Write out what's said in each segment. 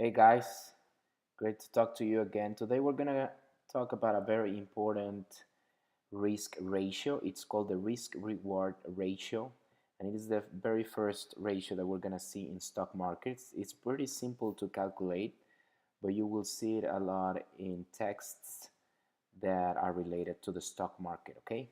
Hey guys, great to talk to you again. Today we're gonna talk about a very important risk ratio. It's called the risk reward ratio, and it is the very first ratio that we're gonna see in stock markets. It's pretty simple to calculate, but you will see it a lot in texts that are related to the stock market, okay?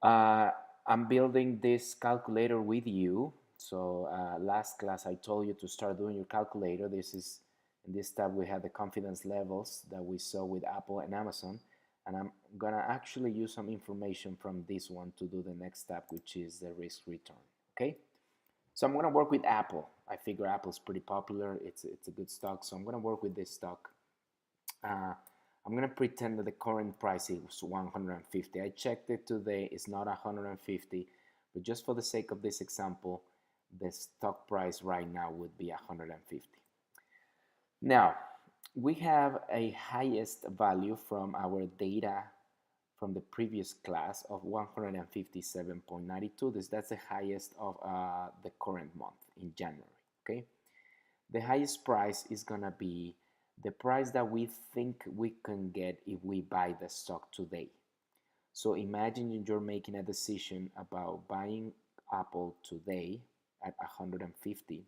Uh, I'm building this calculator with you. So last class I told you to start doing your calculator. This is in this tab we have the confidence levels that we saw with Apple and Amazon, and I'm gonna actually use some information from this one to do the next step, which is the risk return. Okay, so I'm gonna work with Apple. I figure Apple's pretty popular. It's a good stock, so I'm gonna work with this stock. uh, I'm gonna pretend that the current price is 150. I checked it today, it's not 150, but just for the sake of this example, the stock price right now would be 150. Now, we have a highest value from our data from the previous class of 157.92. That's the highest of the current month in January, okay? The highest price is gonna be the price that we think we can get if we buy the stock today. So imagine you're making a decision about buying Apple today at 150,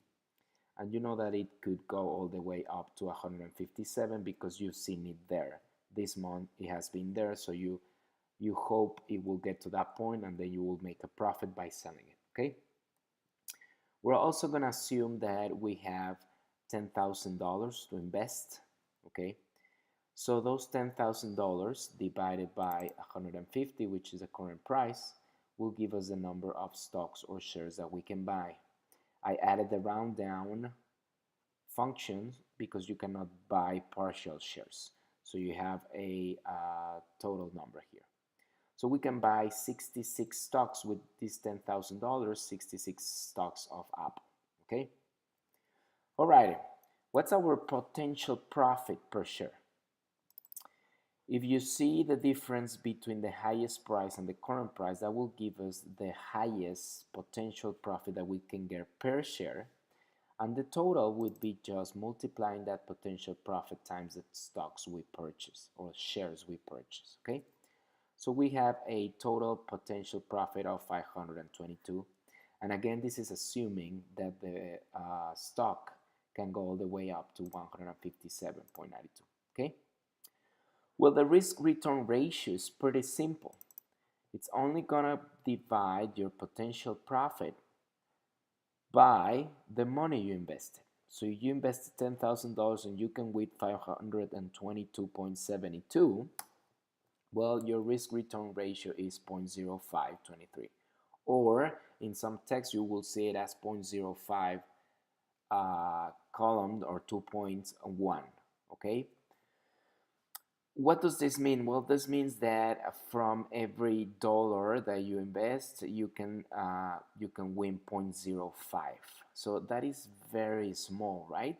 and you know that it could go all the way up to 157 because you've seen it there. This month it has been there, so you hope it will get to that point and then you will make a profit by selling it, okay? We're also going to assume that we have $10,000 to invest, okay? So those $10,000 divided by 150, which is the current price, will give us the number of stocks or shares that we can buy. I added the round down function because you cannot buy partial shares. So you have a total number here. So we can buy 66 stocks with this $10,000, 66 stocks of Apple, okay? All right, what's our potential profit per share? If you see the difference between the highest price and the current price, that will give us the highest potential profit that we can get per share. And the total would be just multiplying that potential profit times the stocks we purchase or shares we purchase, okay? So we have a total potential profit of 522. And again, this is assuming that the stock can go all the way up to 157.92, okay? Well, the risk return ratio is pretty simple. It's only gonna divide your potential profit by the money you invested. So you invested $10,000 and you can with 522.72. Well, your risk return ratio is 0.0523. Or in some text, you will see it as 0.05 column or 2.1. Okay. What does this mean? Well, this means that from every dollar that you invest, you can win 0.05. So that is very small, right?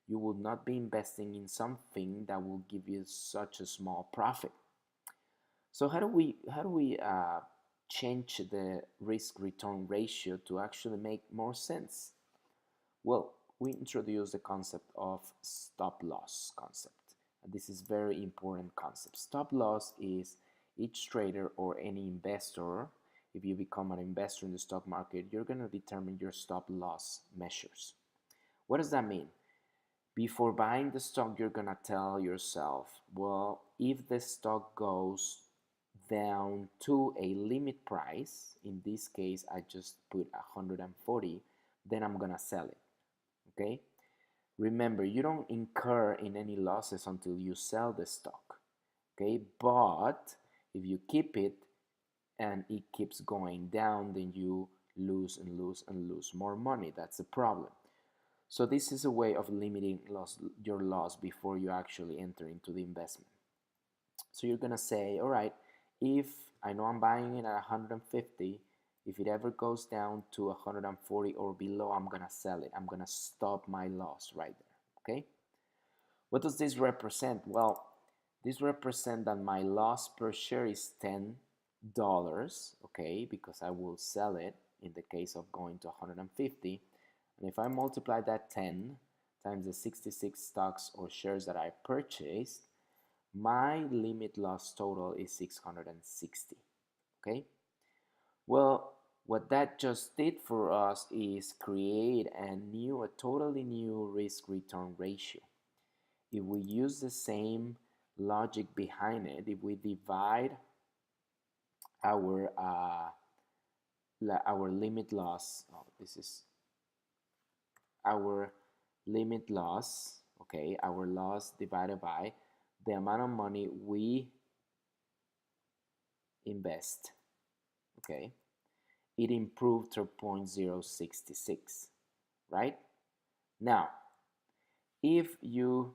You will not be investing in something that will give you such a small profit. So how do we change the risk return ratio to actually make more sense? Well, we introduce the concept of stop loss concept. And this is very important concept. Stop loss is each trader or any investor, if you become an investor in the stock market, you're going to determine your stop loss measures. What does that mean? Before buying the stock, you're going to tell yourself, well, if the stock goes down to a limit price, in this case I just put 140, then I'm gonna sell it, okay? Remember, you don't incur in any losses until you sell the stock, okay? But if you keep it and it keeps going down, then you lose and lose and lose more money. That's the problem. So this is a way of limiting your loss before you actually enter into the investment. So you're gonna say, all right, if I know I'm buying it at 150, if it ever goes down to 140 or below, I'm gonna sell it. I'm gonna stop my loss right there, okay? What does this represent? Well, this represents that my loss per share is $10, okay, because I will sell it in the case of going to 150. And if I multiply that 10 times the 66 stocks or shares that I purchased, my limit loss total is 660. Okay, well, what that just did for us is create a totally new risk return ratio. If we use the same logic behind it, if we divide our our limit loss, oh, this is our limit loss, okay, our loss divided by the amount of money we invest, okay, it improved to 0.066, right? Now, if you